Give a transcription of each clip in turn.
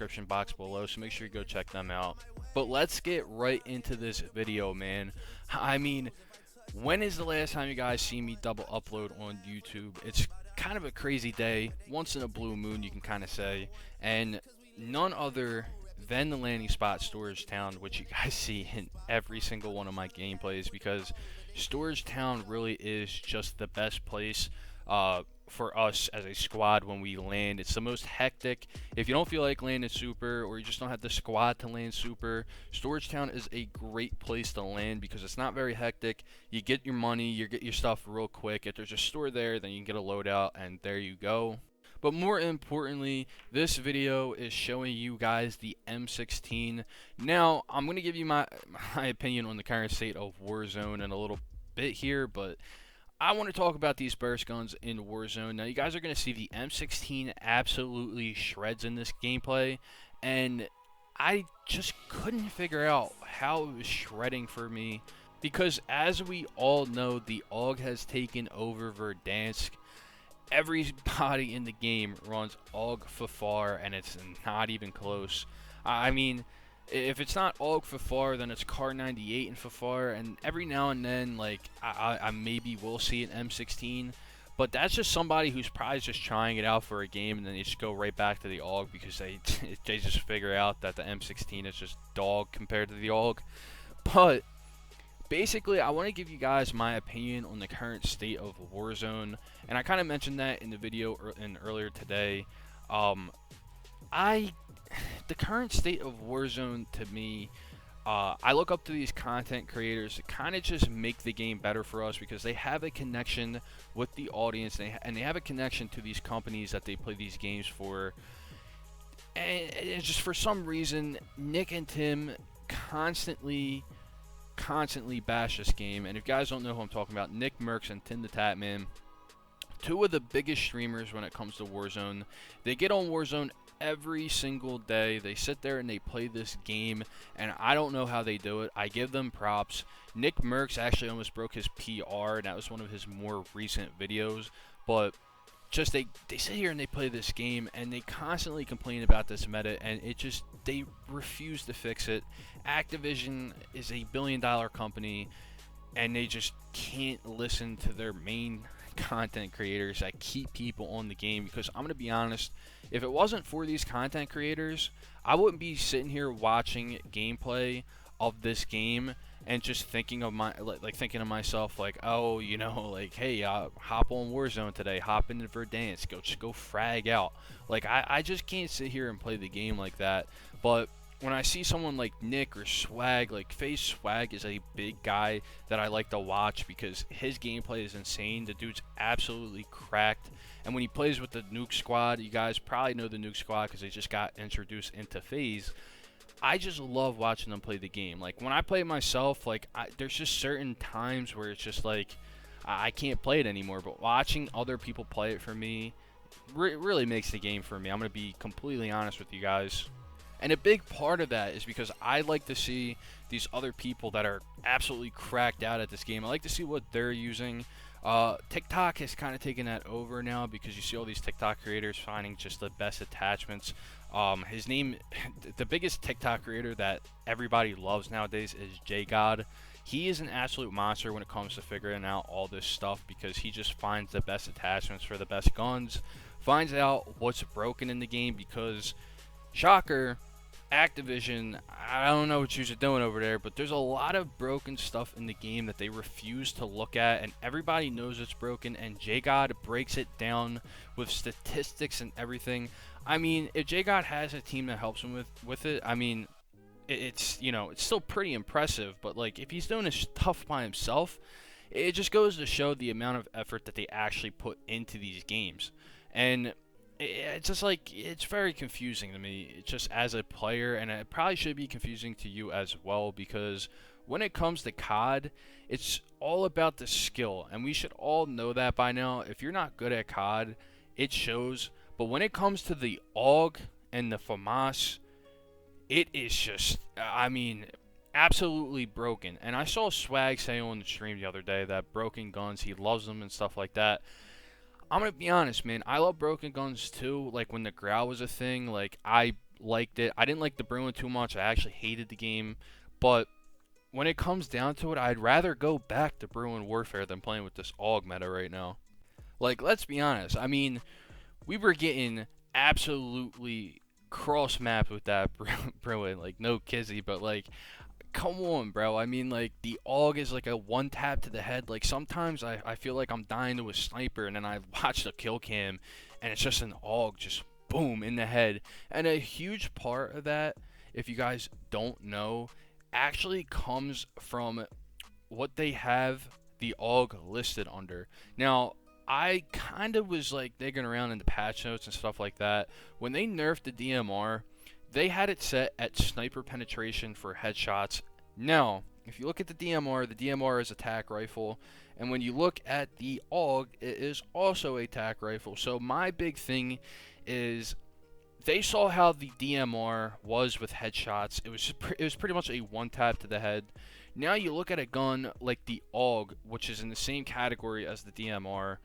description box below, so make sure you go check them out. But let's get right into this video, man. I mean, when is the last time you guys see me double upload on YouTube? It's kind of a crazy day, once in a blue moon, you can kind of say, and none other than the landing spot Storage Town, which you guys see in every single one of my gameplays, because Storage Town really is just the best place for us as a squad when we land. It's the most hectic. If you don't feel like landing super, or you just don't have the squad to land super, Storage Town is a great place to land because it's not very hectic. You get your money, you get your stuff real quick. If there's a store there, then you can get a loadout, and there you go. But more importantly, this video is showing you guys the M16. Now, I'm going to give you my opinion on the current state of Warzone in a little bit here, but I want to talk about these burst guns in Warzone. Now, you guys are going to see the M16 absolutely shreds in this gameplay, and I just couldn't figure out how it was shredding for me, because as we all know, the AUG has taken over Verdansk. Everybody in the game runs AUG Fafar, and it's not even close. I mean, if it's not AUG Fafar, then it's Car 98 and Fafar, and every now and then, like, I maybe will see an M16, but that's just somebody who's probably just trying it out for a game, and then they just go right back to the AUG because they just figure out that the M16 is just dog compared to the AUG. But basically, I want to give you guys my opinion on the current state of Warzone, and I kind of mentioned that in the video earlier today. The current state of Warzone, to me, I look up to these content creators to kind of just make the game better for us, because they have a connection with the audience, and they have a connection to these companies that they play these games for. And it's just, for some reason, Nick and Tim constantly bash this game. And if you guys don't know who I'm talking about, Nick Merckx and Tim the Tatman, two of the biggest streamers when it comes to Warzone. They get on Warzone every single day. They sit there and they play this game, and I don't know how they do it. I give them props. Nick Merckx actually almost broke his PR, and that was one of his more recent videos. But just they sit here and they play this game, and they constantly complain about this meta, and they refuse to fix it. Activision is a billion-dollar company, and they just can't listen to their main content creators that keep people on the game. Because I'm gonna be honest, if it wasn't for these content creators, I wouldn't be sitting here watching gameplay of this game and just thinking of thinking to myself, like, oh, you know, like, hey, hop on Warzone today, hop into Verdansk, just go frag out. Like, I just can't sit here and play the game like that. But when I see someone like Nick or Swag, like FaZe Swag is a big guy that I like to watch because his gameplay is insane. The dude's absolutely cracked. And when he plays with the Nuke Squad, you guys probably know the Nuke Squad because they just got introduced into FaZe. I just love watching them play the game. Like, when I play myself, like, there's just certain times where it's just like I can't play it anymore. But watching other people play it for me really makes the game for me. I'm going to be completely honest with you guys. And a big part of that is because I like to see these other people that are absolutely cracked out at this game. I like to see what they're using. TikTok has kind of taken that over now, because you see all these TikTok creators finding just the best attachments. The biggest TikTok creator that everybody loves nowadays is JGod. He is an absolute monster when it comes to figuring out all this stuff, because he just finds the best attachments for the best guns, finds out what's broken in the game, because, shocker, Activision, I don't know what you're doing over there, but there's a lot of broken stuff in the game that they refuse to look at, and everybody knows it's broken, and JGod breaks it down with statistics and everything. I mean, if JGod has a team that helps him with it, I mean, it's, you know, it's still pretty impressive, but, like, if he's doing his stuff by himself, it just goes to show the amount of effort that they actually put into these games. And it's just like, it's very confusing to me, just as a player, and it probably should be confusing to you as well, because when it comes to COD, it's all about the skill, and we should all know that by now. If you're not good at COD, it shows. But when it comes to the AUG and the FAMAS, it is just, I mean, absolutely broken. And I saw Swag say on the stream the other day that broken guns, he loves them and stuff like that. I'm gonna be honest, man, I love broken guns too. Like, when the Growl was a thing, like, I liked it. I didn't like the Bruin too much. I actually hated the game. But when it comes down to it, I'd rather go back to Bruin Warfare than playing with this AUG meta right now. Like, let's be honest. I mean, we were getting absolutely cross-mapped with that Bruin. Like, no kizzy, but like, come on, bro. I mean, like, the AUG is like a one tap to the head. Like, sometimes I feel like I'm dying to a sniper, and then I watch the kill cam, and it's just an AUG just boom in the head. And a huge part of that, if you guys don't know, actually comes from what they have the AUG listed under. Now, I kind of was like digging around in the patch notes and stuff like that. When they nerfed the DMR, they had it set at sniper penetration for headshots. Now, if you look at the DMR is attack rifle, and when you look at the AUG, it is also a attack rifle. So my big thing is they saw how the DMR was with headshots. It was pretty much a one tap to the head. Now you look at a gun like the AUG, which is in the same category as the DMR.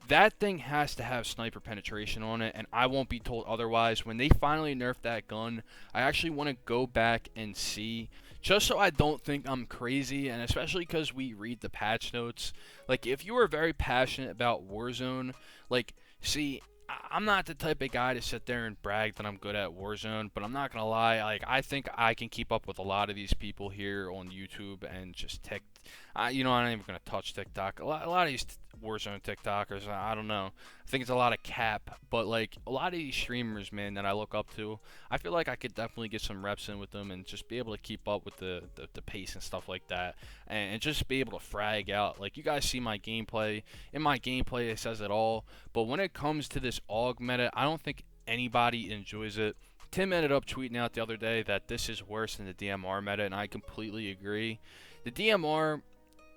That thing has to have sniper penetration on it, and I won't be told otherwise. When they finally nerf that gun, I actually want to go back and see, just so I don't think I'm crazy, and especially because we read the patch notes. Like, if you are very passionate about Warzone, like, see, I'm not the type of guy to sit there and brag that I'm good at Warzone, but I'm not gonna lie, like, I think I can keep up with a lot of these people here on YouTube and just you know, I'm not even gonna touch TikTok. A lot of these Warzone TikTokers, I don't know. I think it's a lot of cap, but like a lot of these streamers, man, that I look up to, I feel like I could definitely get some reps in with them and just be able to keep up with the pace and stuff like that, and just be able to frag out. Like, you guys see my gameplay. In my gameplay, it says it all. But when it comes to this AUG meta, I don't think anybody enjoys it. Tim ended up tweeting out the other day that this is worse than the DMR meta, and I completely agree. The DMR,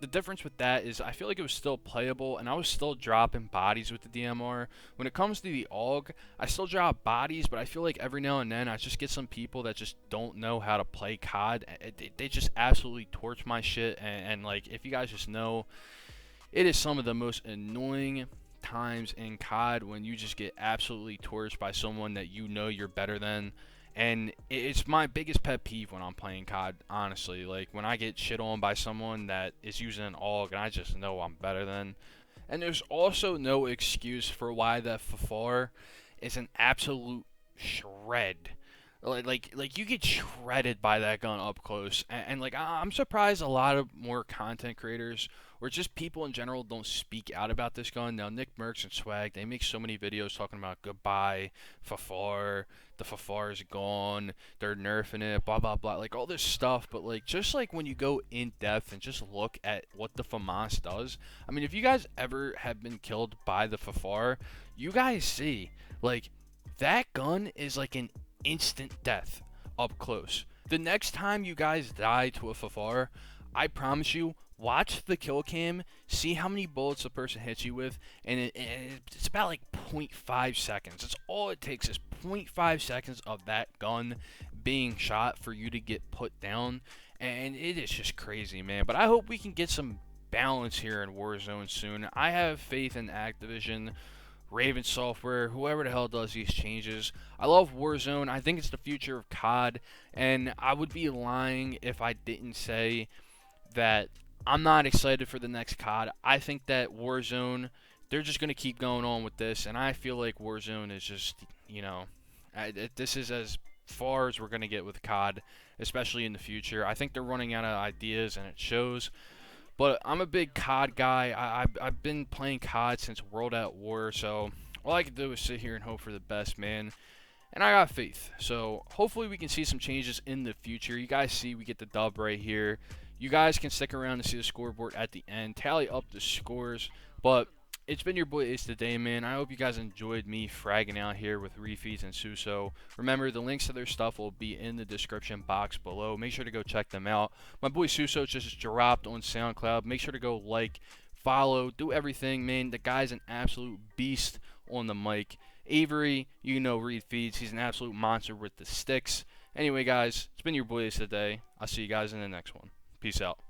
the difference with that is I feel like it was still playable, and I was still dropping bodies with the DMR. When it comes to the AUG, I still drop bodies, but I feel like every now and then I just get some people that just don't know how to play COD. They just absolutely torch my shit, and like, if you guys just know, it is some of the most annoying times in COD when you just get absolutely torched by someone that you know you're better than. And it's my biggest pet peeve when I'm playing COD, honestly. Like, when I get shit on by someone that is using an AUG and I just know I'm better than. And there's also no excuse for why the FFAR is an absolute shred. Like you get shredded by that gun up close, and like, I'm surprised a lot of more content creators or just people in general don't speak out about this gun. Now, Nick Mercs and Swag, they make so many videos talking about goodbye FFAR, the FFAR is gone, they're nerfing it, blah blah blah, like all this stuff. But like, just like when you go in depth and just look at what the FAMAS does, I mean, if you guys ever have been killed by the FFAR, you guys see, like, that gun is like an instant death up close. The next time you guys die to a FFAR, I promise you, watch the kill cam, see how many bullets the person hits you with, and it's about like 0.5 seconds. That's all it takes, is 0.5 seconds of that gun being shot for you to get put down, and it is just crazy, man. But I hope we can get some balance here in Warzone soon. I have faith in Activision, Raven Software, whoever the hell does these changes. I love Warzone. I think it's the future of COD, and I would be lying if I didn't say that I'm not excited for the next COD. I think that Warzone, they're just going to keep going on with this, and I feel like Warzone is just, you know, this is as far as we're going to get with COD, especially in the future. I think they're running out of ideas, and it shows. But I'm a big COD guy. I've been playing COD since World at War, so all I can do is sit here and hope for the best, man. And I got faith. So hopefully we can see some changes in the future. You guys see we get the dub right here. You guys can stick around to see the scoreboard at the end, tally up the scores. But it's been your boy Ace today, man. I hope you guys enjoyed me fragging out here with Refeeds and Suso. Remember, the links to their stuff will be in the description box below. Make sure to go check them out. My boy Suso just dropped on SoundCloud. Make sure to go like, follow, do everything, man. The guy's an absolute beast on the mic. Avery, you know, Reed Feeds. He's an absolute monster with the sticks. Anyway, guys, it's been your boy Ace today. I'll see you guys in the next one. Peace out.